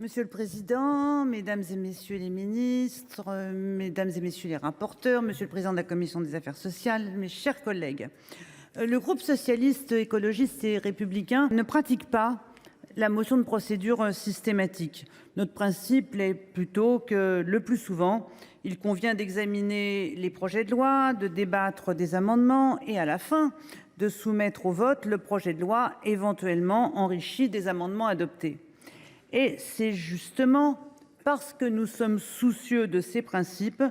Monsieur le président, mesdames, et messieurs les ministres, mesdames, et messieurs les rapporteurs, monsieur le président de la commission des affaires sociales, mes chers collègues, le groupe Socialiste, Écologiste et Républicain ne pratique pas la motion de procédure systématique. Notre principe est plutôt que, le plus souvent, il convient d'examiner les projets de loi, de débattre des amendements et, à la fin, de soumettre au vote le projet de loi éventuellement enrichi des amendements adoptés. Et c'est justement parce que nous sommes soucieux de ces principes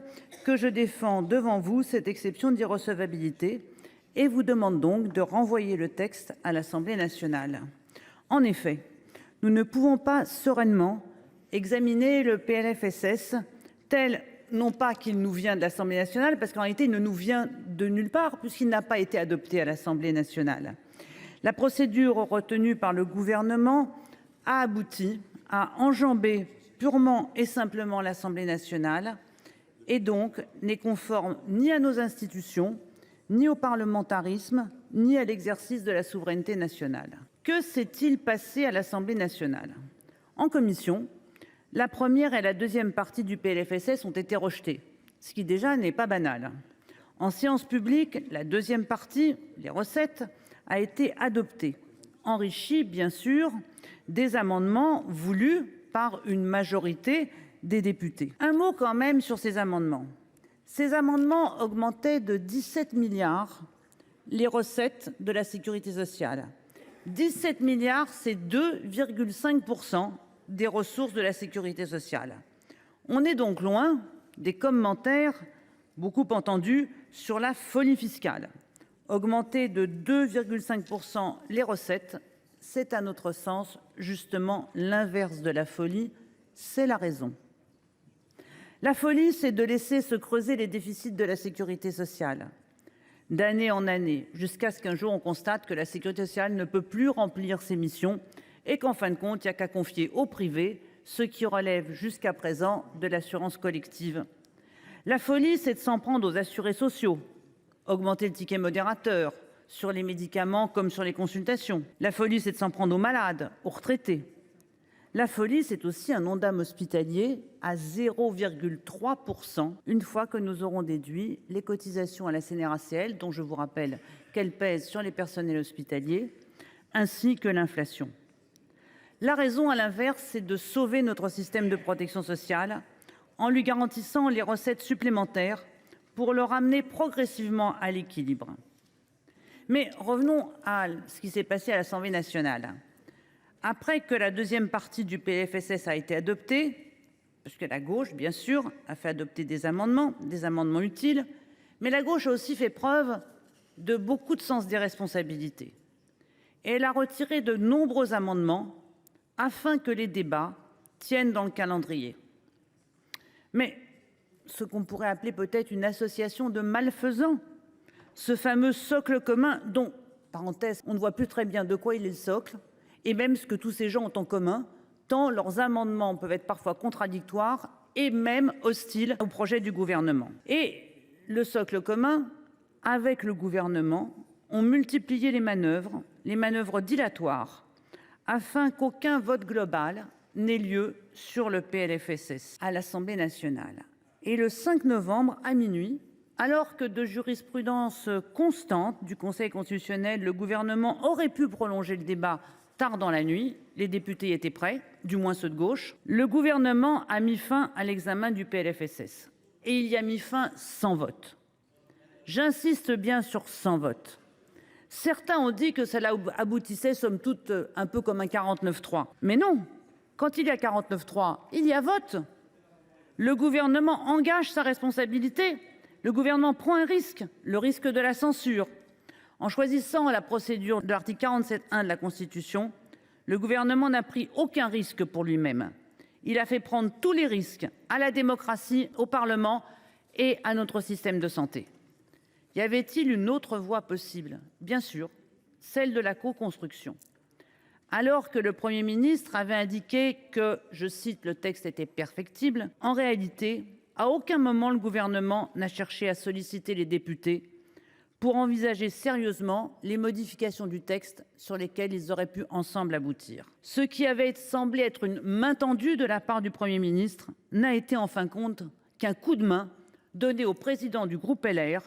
que je défends devant vous cette exception d'irrecevabilité et vous demande donc de renvoyer le texte à l'Assemblée nationale. En effet, nous ne pouvons pas sereinement examiner le PLFSS tel, non pas qu'il nous vient de l'Assemblée nationale, parce qu'en réalité il ne nous vient de nulle part puisqu'il n'a pas été adopté à l'Assemblée nationale. La procédure retenue par le gouvernement a abouti à enjamber purement et simplement l'Assemblée nationale et donc n'est conforme ni à nos institutions, ni au parlementarisme, ni à l'exercice de la souveraineté nationale. Que s'est-il passé à l'Assemblée nationale ? En commission, la première et la deuxième partie du PLFSS ont été rejetées, ce qui déjà n'est pas banal. En séance publique, la deuxième partie, les recettes, a été adoptée, enrichie bien sûr des amendements voulus par une majorité des députés. Un mot quand même sur ces amendements. Ces amendements augmentaient de 17 milliards les recettes de la sécurité sociale. 17 milliards, c'est 2,5% des ressources de la sécurité sociale. On est donc loin des commentaires beaucoup entendus sur la folie fiscale. Augmenter de 2,5% les recettes, c'est à notre sens justement l'inverse de la folie, c'est la raison. La folie, c'est de laisser se creuser les déficits de la sécurité sociale, d'année en année, jusqu'à ce qu'un jour on constate que la sécurité sociale ne peut plus remplir ses missions et qu'en fin de compte, il n'y a qu'à confier au privé ce qui relève jusqu'à présent de l'assurance collective. La folie, c'est de s'en prendre aux assurés sociaux, augmenter le ticket modérateur sur les médicaments comme sur les consultations. La folie, c'est de s'en prendre aux malades, aux retraités. La folie, c'est aussi un Ondam hospitalier à 0,3% une fois que nous aurons déduit les cotisations à la CNRACL, dont je vous rappelle qu'elles pèsent sur les personnels hospitaliers, ainsi que l'inflation. La raison, à l'inverse, c'est de sauver notre système de protection sociale en lui garantissant les recettes supplémentaires pour le ramener progressivement à l'équilibre. Mais revenons à ce qui s'est passé à l'Assemblée nationale. Après que la deuxième partie du PLFSS a été adoptée, parce que la gauche, bien sûr, a fait adopter des amendements utiles, mais la gauche a aussi fait preuve de beaucoup de sens des responsabilités. Et elle a retiré de nombreux amendements afin que les débats tiennent dans le calendrier. Mais ce qu'on pourrait appeler peut-être une association de malfaisants, ce fameux socle commun dont, parenthèse, on ne voit plus très bien de quoi il est le socle, et même ce que tous ces gens ont en commun, tant leurs amendements peuvent être parfois contradictoires et même hostiles au projet du gouvernement. Et le socle commun, avec le gouvernement, ont multiplié les manœuvres dilatoires, afin qu'aucun vote global n'ait lieu sur le PLFSS à l'Assemblée nationale. Et le 5 novembre à minuit, alors que de jurisprudence constante du Conseil constitutionnel, le gouvernement aurait pu prolonger le débat tard dans la nuit, les députés étaient prêts, du moins ceux de gauche, le gouvernement a mis fin à l'examen du PLFSS. Et il y a mis fin sans vote. J'insiste bien sur sans vote. Certains ont dit que cela aboutissait somme toute un peu comme un 49-3. Mais non, quand il y a 49-3, il y a vote. Le gouvernement engage sa responsabilité. Le gouvernement prend un risque, le risque de la censure. En choisissant la procédure de l'article 47.1 de la Constitution, le gouvernement n'a pris aucun risque pour lui-même. Il a fait prendre tous les risques à la démocratie, au Parlement et à notre système de santé. Y avait-il une autre voie possible ? Bien sûr, celle de la co-construction. Alors que le Premier ministre avait indiqué que, je cite, le texte était perfectible, en réalité, à aucun moment le gouvernement n'a cherché à solliciter les députés pour envisager sérieusement les modifications du texte sur lesquelles ils auraient pu ensemble aboutir. Ce qui avait semblé être une main tendue de la part du Premier ministre n'a été en fin de compte qu'un coup de main donné au président du groupe LR,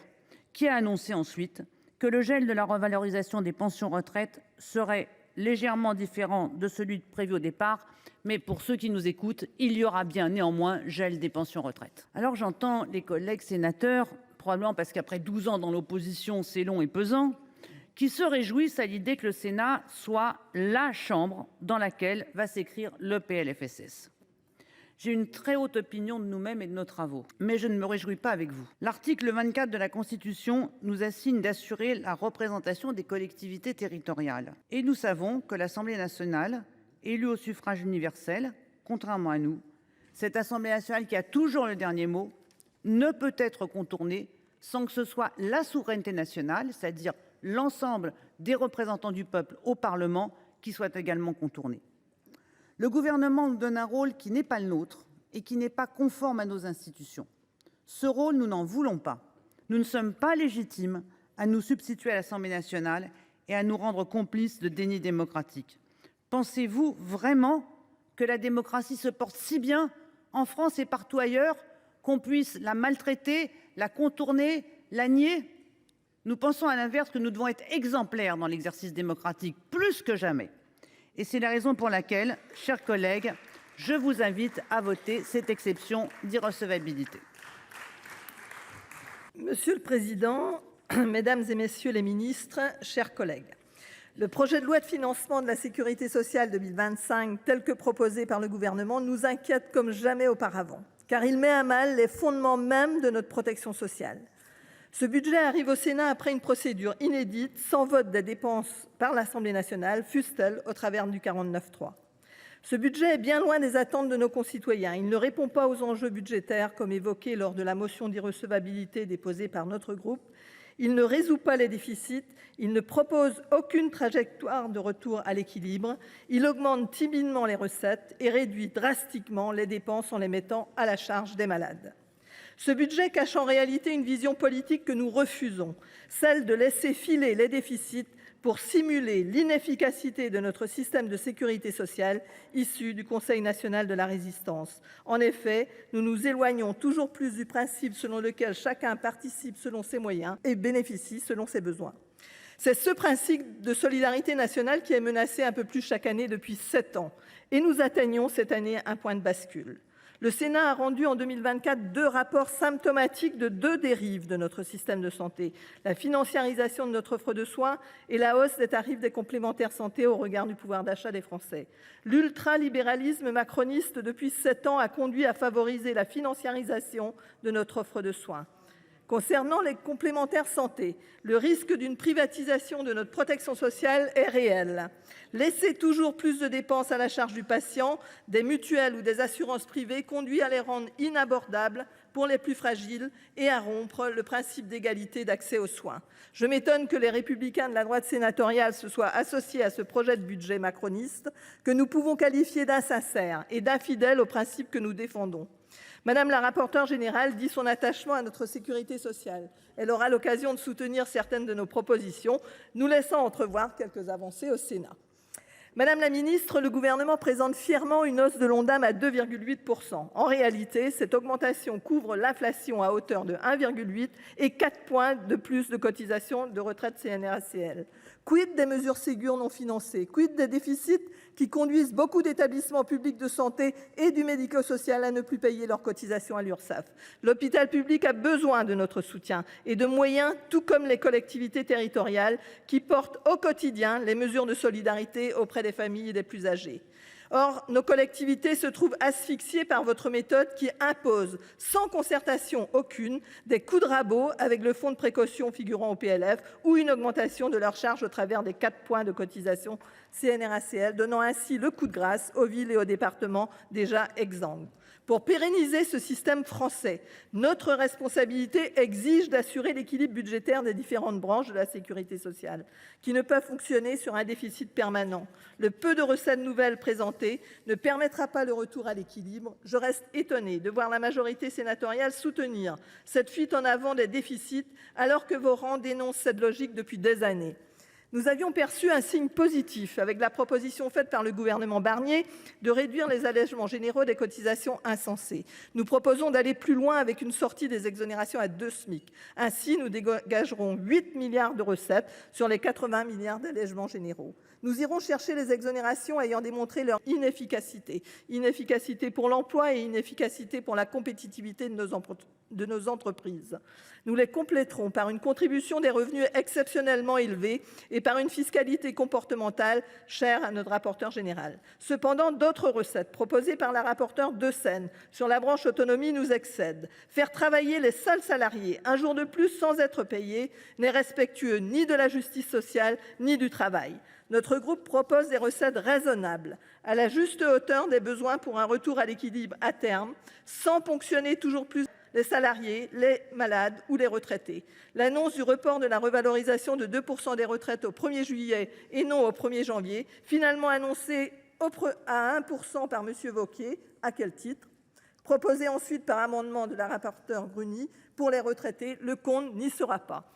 qui a annoncé ensuite que le gel de la revalorisation des pensions retraite serait légèrement différent de celui prévu au départ. Mais pour ceux qui nous écoutent, il y aura bien néanmoins gel des pensions retraite. Alors j'entends les collègues sénateurs, probablement parce qu'après 12 ans dans l'opposition, c'est long et pesant, qui se réjouissent à l'idée que le Sénat soit la chambre dans laquelle va s'écrire le PLFSS. J'ai une très haute opinion de nous-mêmes et de nos travaux, mais je ne me réjouis pas avec vous. L'article 24 de la Constitution nous assigne d'assurer la représentation des collectivités territoriales. Et nous savons que l'Assemblée nationale, élue au suffrage universel, contrairement à nous, cette Assemblée nationale qui a toujours le dernier mot, ne peut être contournée sans que ce soit la souveraineté nationale, c'est-à-dire l'ensemble des représentants du peuple au Parlement, qui soit également contournée. Le gouvernement nous donne un rôle qui n'est pas le nôtre et qui n'est pas conforme à nos institutions. Ce rôle, nous n'en voulons pas. Nous ne sommes pas légitimes à nous substituer à l'Assemblée nationale et à nous rendre complices de déni démocratique. Pensez-vous vraiment que la démocratie se porte si bien en France et partout ailleurs qu'on puisse la maltraiter, la contourner, la nier? Nous pensons à l'inverse que nous devons être exemplaires dans l'exercice démocratique, plus que jamais. Et c'est la raison pour laquelle, chers collègues, je vous invite à voter cette exception d'irrecevabilité. Monsieur le Président, Mesdames et Messieurs les ministres, chers collègues, le projet de loi de financement de la sécurité sociale 2025, tel que proposé par le Gouvernement, nous inquiète comme jamais auparavant, car il met à mal les fondements mêmes de notre protection sociale. Ce budget arrive au Sénat après une procédure inédite, sans vote des dépenses par l'Assemblée nationale, fût-elle au travers du 49.3. Ce budget est bien loin des attentes de nos concitoyens. Il ne répond pas aux enjeux budgétaires, comme évoqué lors de la motion d'irrecevabilité déposée par notre groupe. Il ne résout pas les déficits. Il ne propose aucune trajectoire de retour à l'équilibre. Il augmente timidement les recettes et réduit drastiquement les dépenses en les mettant à la charge des malades. Ce budget cache en réalité une vision politique que nous refusons, celle de laisser filer les déficits pour simuler l'inefficacité de notre système de sécurité sociale issu du Conseil national de la résistance. En effet, nous nous éloignons toujours plus du principe selon lequel chacun participe selon ses moyens et bénéficie selon ses besoins. C'est ce principe de solidarité nationale qui est menacé un peu plus chaque année depuis 7 ans. Et nous atteignons cette année un point de bascule. Le Sénat a rendu en 2024 2 rapports symptomatiques de 2 dérives de notre système de santé: la financiarisation de notre offre de soins et la hausse des tarifs des complémentaires santé au regard du pouvoir d'achat des Français. L'ultralibéralisme macroniste depuis 7 ans a conduit à favoriser la financiarisation de notre offre de soins. Concernant les complémentaires santé, le risque d'une privatisation de notre protection sociale est réel. Laisser toujours plus de dépenses à la charge du patient, des mutuelles ou des assurances privées conduit à les rendre inabordables pour les plus fragiles et à rompre le principe d'égalité d'accès aux soins. Je m'étonne que les Républicains de la droite sénatoriale se soient associés à ce projet de budget macroniste, que nous pouvons qualifier d'insincère et d'infidèle aux principes que nous défendons. Madame la rapporteure générale dit son attachement à notre sécurité sociale. Elle aura l'occasion de soutenir certaines de nos propositions, nous laissant entrevoir quelques avancées au Sénat. Madame la ministre, le Gouvernement présente fièrement une hausse de l'Ondam à 2,8 %. En réalité, cette augmentation couvre l'inflation à hauteur de 1,8 et 4 points de plus de cotisations de retraite CNRACL. Quid des mesures Ségur non financées? Quid des déficits qui conduisent beaucoup d'établissements publics de santé et du médico-social à ne plus payer leurs cotisations à l'Urssaf? L'hôpital public a besoin de notre soutien et de moyens, tout comme les collectivités territoriales qui portent au quotidien les mesures de solidarité auprès des familles et des plus âgés. Or, nos collectivités se trouvent asphyxiées par votre méthode qui impose, sans concertation aucune, des coups de rabot avec le fonds de précaution figurant au PLF ou une augmentation de leurs charges au travers des 4 points de cotisation CNRACL, donnant ainsi le coup de grâce aux villes et aux départements déjà exsangues. Pour pérenniser ce système français, notre responsabilité exige d'assurer l'équilibre budgétaire des différentes branches de la sécurité sociale, qui ne peuvent fonctionner sur un déficit permanent. Le peu de recettes nouvelles présentées ne permettra pas le retour à l'équilibre. Je reste étonnée de voir la majorité sénatoriale soutenir cette fuite en avant des déficits, alors que vos rangs dénoncent cette logique depuis des années. Nous avions perçu un signe positif avec la proposition faite par le gouvernement Barnier de réduire les allègements généraux des cotisations insensés. Nous proposons d'aller plus loin avec une sortie des exonérations à 2 SMIC. Ainsi, nous dégagerons 8 milliards de recettes sur les 80 milliards d'allègements généraux. Nous irons chercher les exonérations ayant démontré leur inefficacité. Inefficacité pour l'emploi et inefficacité pour la compétitivité de nos entreprises. Nous les compléterons par une contribution des revenus exceptionnellement élevés et par une fiscalité comportementale chère à notre rapporteur général. Cependant, d'autres recettes proposées par la rapporteure De Seyne sur la branche autonomie nous excèdent. Faire travailler les seuls salariés un jour de plus sans être payés n'est respectueux ni de la justice sociale ni du travail. Notre groupe propose des recettes raisonnables, à la juste hauteur des besoins pour un retour à l'équilibre à terme, sans ponctionner toujours plus les salariés, les malades ou les retraités. L'annonce du report de la revalorisation de 2% des retraites au 1er juillet et non au 1er janvier, finalement annoncée à 1% par M. Wauquiez, à quel titre? Proposée ensuite par amendement de la rapporteure Gruny pour les retraités, le compte n'y sera pas.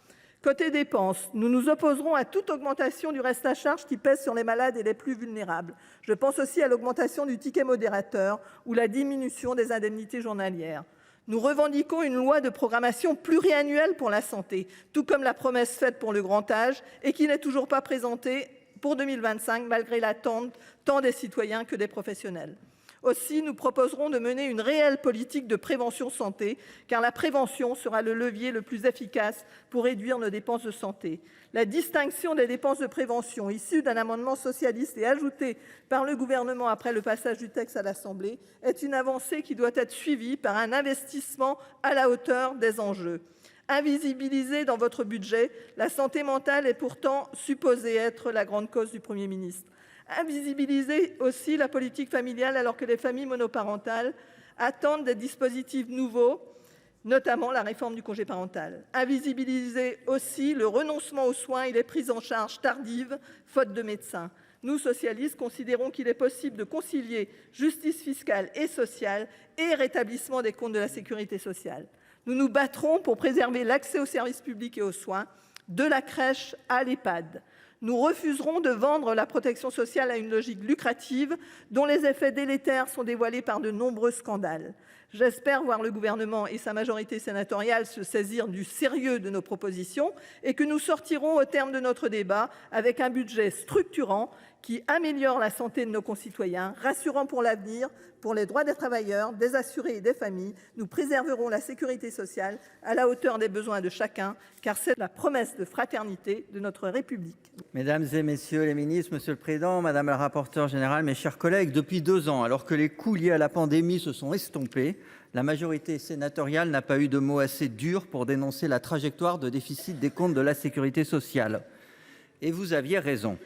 Côté dépenses, nous nous opposerons à toute augmentation du reste à charge qui pèse sur les malades et les plus vulnérables. Je pense aussi à l'augmentation du ticket modérateur ou la diminution des indemnités journalières. Nous revendiquons une loi de programmation pluriannuelle pour la santé, tout comme la promesse faite pour le grand âge et qui n'est toujours pas présentée pour 2025 malgré l'attente tant des citoyens que des professionnels. Aussi, nous proposerons de mener une réelle politique de prévention santé, car la prévention sera le levier le plus efficace pour réduire nos dépenses de santé. La distinction des dépenses de prévention, issue d'un amendement socialiste et ajoutée par le gouvernement après le passage du texte à l'Assemblée, est une avancée qui doit être suivie par un investissement à la hauteur des enjeux. Invisibilisée dans votre budget, la santé mentale est pourtant supposée être la grande cause du Premier ministre. Invisibiliser aussi la politique familiale alors que les familles monoparentales attendent des dispositifs nouveaux, notamment la réforme du congé parental. Invisibiliser aussi le renoncement aux soins et les prises en charge tardives, faute de médecins. Nous, socialistes, considérons qu'il est possible de concilier justice fiscale et sociale et rétablissement des comptes de la sécurité sociale. Nous nous battrons pour préserver l'accès aux services publics et aux soins, de la crèche à l'EHPAD. Nous refuserons de vendre la protection sociale à une logique lucrative dont les effets délétères sont dévoilés par de nombreux scandales. J'espère voir le gouvernement et sa majorité sénatoriale se saisir du sérieux de nos propositions et que nous sortirons au terme de notre débat avec un budget structurant qui améliore la santé de nos concitoyens, rassurant pour l'avenir, pour les droits des travailleurs, des assurés et des familles. Nous préserverons la sécurité sociale à la hauteur des besoins de chacun, car c'est la promesse de fraternité de notre République. Mesdames et messieurs les ministres, Monsieur le Président, Madame la rapporteure générale, mes chers collègues, depuis 2 ans, alors que les coûts liés à la pandémie se sont estompés, la majorité sénatoriale n'a pas eu de mots assez durs pour dénoncer la trajectoire de déficit des comptes de la sécurité sociale. Et vous aviez raison.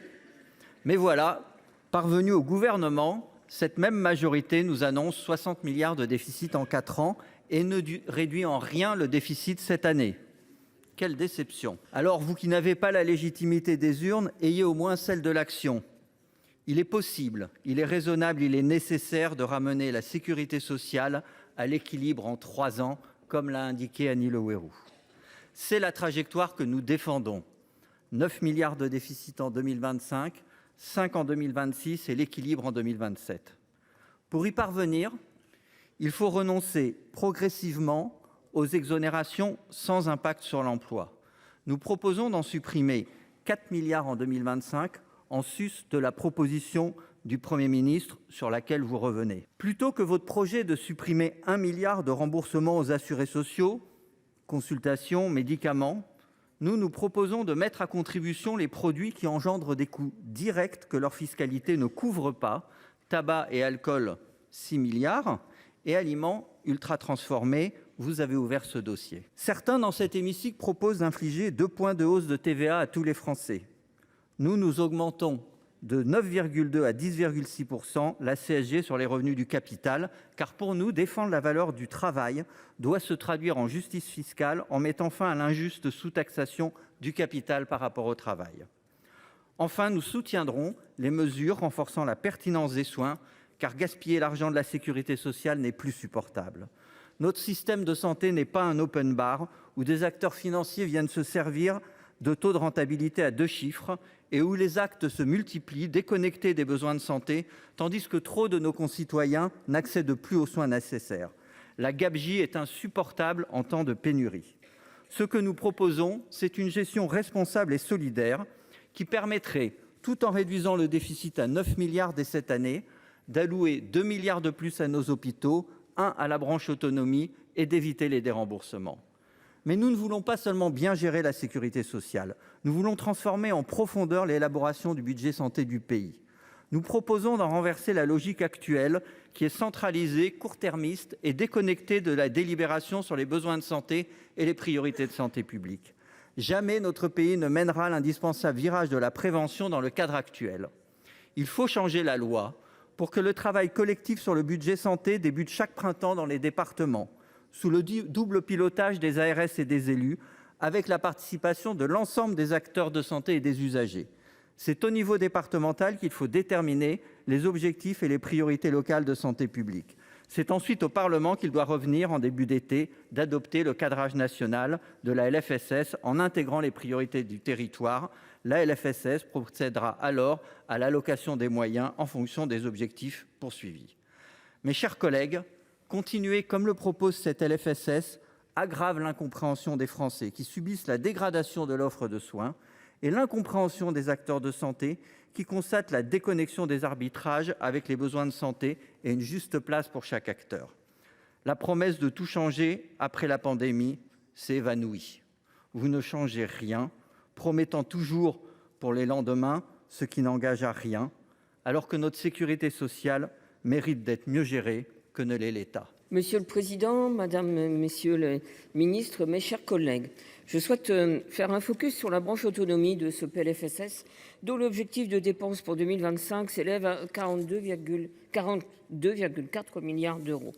Mais voilà, parvenue au gouvernement, cette même majorité nous annonce 60 milliards de déficit en 4 ans et ne réduit en rien le déficit cette année. Quelle déception! Alors, vous qui n'avez pas la légitimité des urnes, ayez au moins celle de l'action. Il est possible, il est raisonnable, il est nécessaire de ramener la sécurité sociale à l'équilibre en 3 ans, comme l'a indiqué Annie Le Houerou. C'est la trajectoire que nous défendons. 9 milliards de déficit en 2025, 5 en 2026 et l'équilibre en 2027. Pour y parvenir, il faut renoncer progressivement aux exonérations sans impact sur l'emploi. Nous proposons d'en supprimer 4 milliards en 2025, en sus de la proposition du Premier ministre sur laquelle vous revenez. Plutôt que votre projet de supprimer 1 milliard de remboursements aux assurés sociaux, consultations, médicaments, nous proposons de mettre à contribution les produits qui engendrent des coûts directs que leur fiscalité ne couvre pas, tabac et alcool 6 milliards, et aliments ultra transformés, vous avez ouvert ce dossier. Certains dans cet hémicycle proposent d'infliger 2 points de hausse de TVA à tous les Français. Nous augmentons de 9,2 à 10,6 % la CSG sur les revenus du capital, car pour nous, défendre la valeur du travail doit se traduire en justice fiscale en mettant fin à l'injuste sous-taxation du capital par rapport au travail. Enfin, nous soutiendrons les mesures renforçant la pertinence des soins, car gaspiller l'argent de la sécurité sociale n'est plus supportable. Notre système de santé n'est pas un open bar où des acteurs financiers viennent se servir de taux de rentabilité à 2 chiffres et où les actes se multiplient, déconnectés des besoins de santé, tandis que trop de nos concitoyens n'accèdent plus aux soins nécessaires. La gabegie est insupportable en temps de pénurie. Ce que nous proposons, c'est une gestion responsable et solidaire qui permettrait, tout en réduisant le déficit à 9 milliards dès cette année, d'allouer 2 milliards de plus à nos hôpitaux, 1 à la branche autonomie et d'éviter les déremboursements. Mais nous ne voulons pas seulement bien gérer la sécurité sociale, nous voulons transformer en profondeur l'élaboration du budget santé du pays. Nous proposons d'en renverser la logique actuelle qui est centralisée, court-termiste et déconnectée de la délibération sur les besoins de santé et les priorités de santé publique. Jamais notre pays ne mènera l'indispensable virage de la prévention dans le cadre actuel. Il faut changer la loi pour que le travail collectif sur le budget santé débute chaque printemps dans les départements, sous le double pilotage des ARS et des élus, avec la participation de l'ensemble des acteurs de santé et des usagers. C'est au niveau départemental qu'il faut déterminer les objectifs et les priorités locales de santé publique. C'est ensuite au Parlement qu'il doit revenir en début d'été d'adopter le cadrage national de la LFSS en intégrant les priorités du territoire. La LFSS procédera alors à l'allocation des moyens en fonction des objectifs poursuivis. Mes chers collègues, continuer comme le propose cette LFSS aggrave l'incompréhension des Français qui subissent la dégradation de l'offre de soins et l'incompréhension des acteurs de santé qui constatent la déconnexion des arbitrages avec les besoins de santé et une juste place pour chaque acteur. La promesse de tout changer après la pandémie s'est évanouie. Vous ne changez rien, promettant toujours pour les lendemains ce qui n'engage à rien, alors que notre sécurité sociale mérite d'être mieux gérée que ne l'est l'État. Monsieur le président, madame, messieurs les ministres, mes chers collègues, je souhaite faire un focus sur la branche autonomie de ce PLFSS, dont l'objectif de dépenses pour 2025 s'élève à 42,4 milliards d'euros.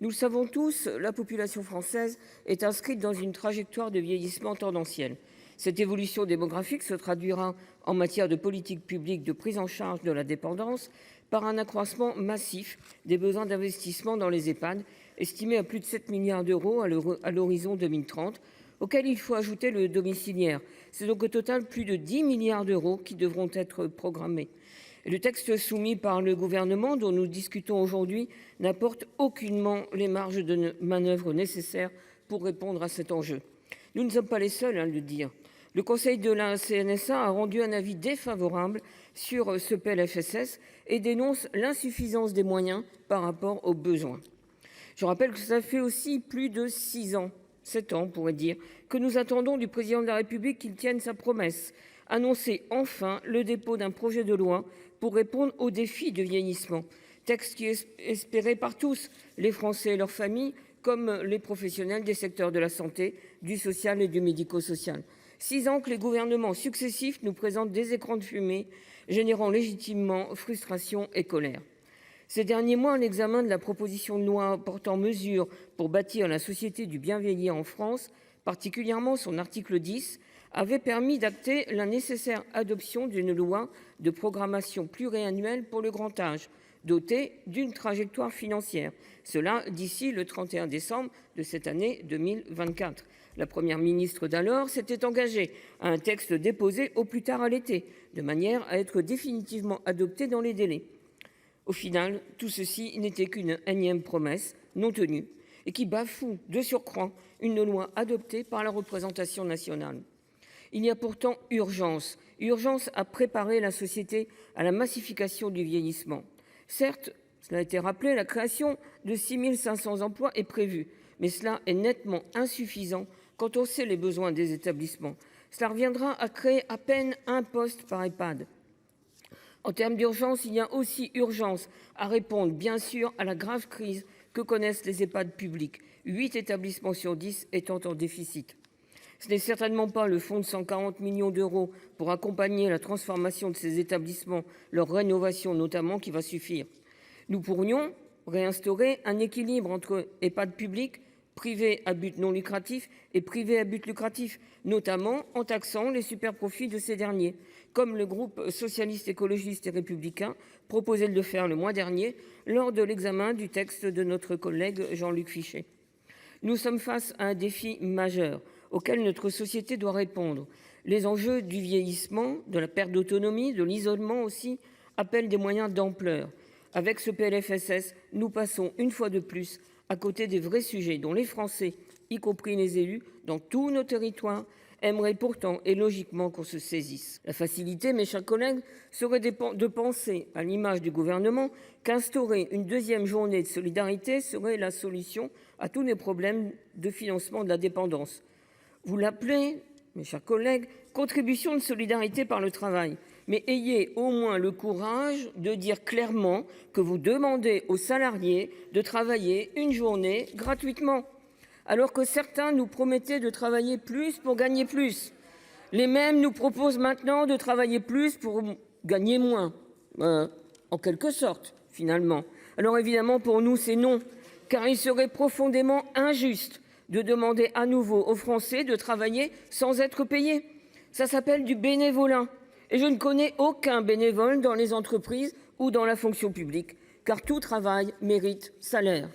Nous le savons tous, la population française est inscrite dans une trajectoire de vieillissement tendanciel. Cette évolution démographique se traduira en matière de politique publique de prise en charge de la dépendance par un accroissement massif des besoins d'investissement dans les EHPAD, estimé à plus de 7 milliards d'euros à l'horizon 2030, auquel il faut ajouter le domiciliaire. C'est donc au total plus de 10 milliards d'euros qui devront être programmés. Et le texte soumis par le gouvernement dont nous discutons aujourd'hui n'apporte aucunement les marges de manœuvre nécessaires pour répondre à cet enjeu. Nous ne sommes pas les seuls à le dire. Le Conseil de la CNSA a rendu un avis défavorable sur ce PLFSS et dénonce l'insuffisance des moyens par rapport aux besoins. Je rappelle que ça fait aussi plus de 6 ans, 7 ans on pourrait dire, que nous attendons du président de la République qu'il tienne sa promesse, annoncer enfin le dépôt d'un projet de loi pour répondre aux défis de vieillissement. Texte qui est espéré par tous, les Français et leurs familles, comme les professionnels des secteurs de la santé, du social et du médico-social. 6 ans que les gouvernements successifs nous présentent des écrans de fumée, générant légitimement frustration et colère. Ces derniers mois, l'examen de la proposition de loi portant mesures pour bâtir la société du bien vieillir en France, particulièrement son article 10, avait permis d'acter la nécessaire adoption d'une loi de programmation pluriannuelle pour le grand âge, dotée d'une trajectoire financière. Cela d'ici le 31 décembre de cette année 2024. La Première ministre d'alors s'était engagée à un texte déposé au plus tard à l'été, de manière à être définitivement adopté dans les délais. Au final, tout ceci n'était qu'une énième promesse non tenue et qui bafoue de surcroît une loi adoptée par la représentation nationale. Il y a pourtant urgence à préparer la société à la massification du vieillissement. Certes, cela a été rappelé, la création de 6 500 emplois est prévue, mais cela est nettement insuffisant quand on sait les besoins des établissements. Cela reviendra à créer à peine un poste par EHPAD. En termes d'urgence, il y a aussi urgence à répondre, bien sûr, à la grave crise que connaissent les EHPAD publics, 8 établissements sur 10 étant en déficit. Ce n'est certainement pas le fonds de 140 millions d'euros pour accompagner la transformation de ces établissements, leur rénovation notamment, qui va suffire. Nous pourrions réinstaurer un équilibre entre EHPAD publics, privés à but non lucratif et privés à but lucratif, notamment en taxant les superprofits de ces derniers, comme le groupe socialiste, écologiste et républicain proposait de le faire le mois dernier lors de l'examen du texte de notre collègue Jean-Luc Fichet. Nous sommes face à un défi majeur auquel notre société doit répondre. Les enjeux du vieillissement, de la perte d'autonomie, de l'isolement aussi, appellent des moyens d'ampleur. Avec ce PLFSS, nous passons une fois de plus à côté des vrais sujets dont les Français, y compris les élus, dans tous nos territoires, aimeraient pourtant et logiquement qu'on se saisisse. La facilité, mes chers collègues, serait de penser, à l'image du gouvernement, qu'instaurer une deuxième journée de solidarité serait la solution à tous les problèmes de financement de la dépendance. Vous l'appelez, mes chers collègues, contribution de solidarité par le travail. Mais ayez au moins le courage de dire clairement que vous demandez aux salariés de travailler une journée gratuitement. Alors que certains nous promettaient de travailler plus pour gagner plus. Les mêmes nous proposent maintenant de travailler plus pour gagner moins. En quelque sorte, finalement. Alors évidemment, pour nous, c'est non. Car il serait profondément injuste de demander à nouveau aux Français de travailler sans être payés. Ça s'appelle du bénévolat. Et je ne connais aucun bénévole dans les entreprises ou dans la fonction publique, car tout travail mérite salaire.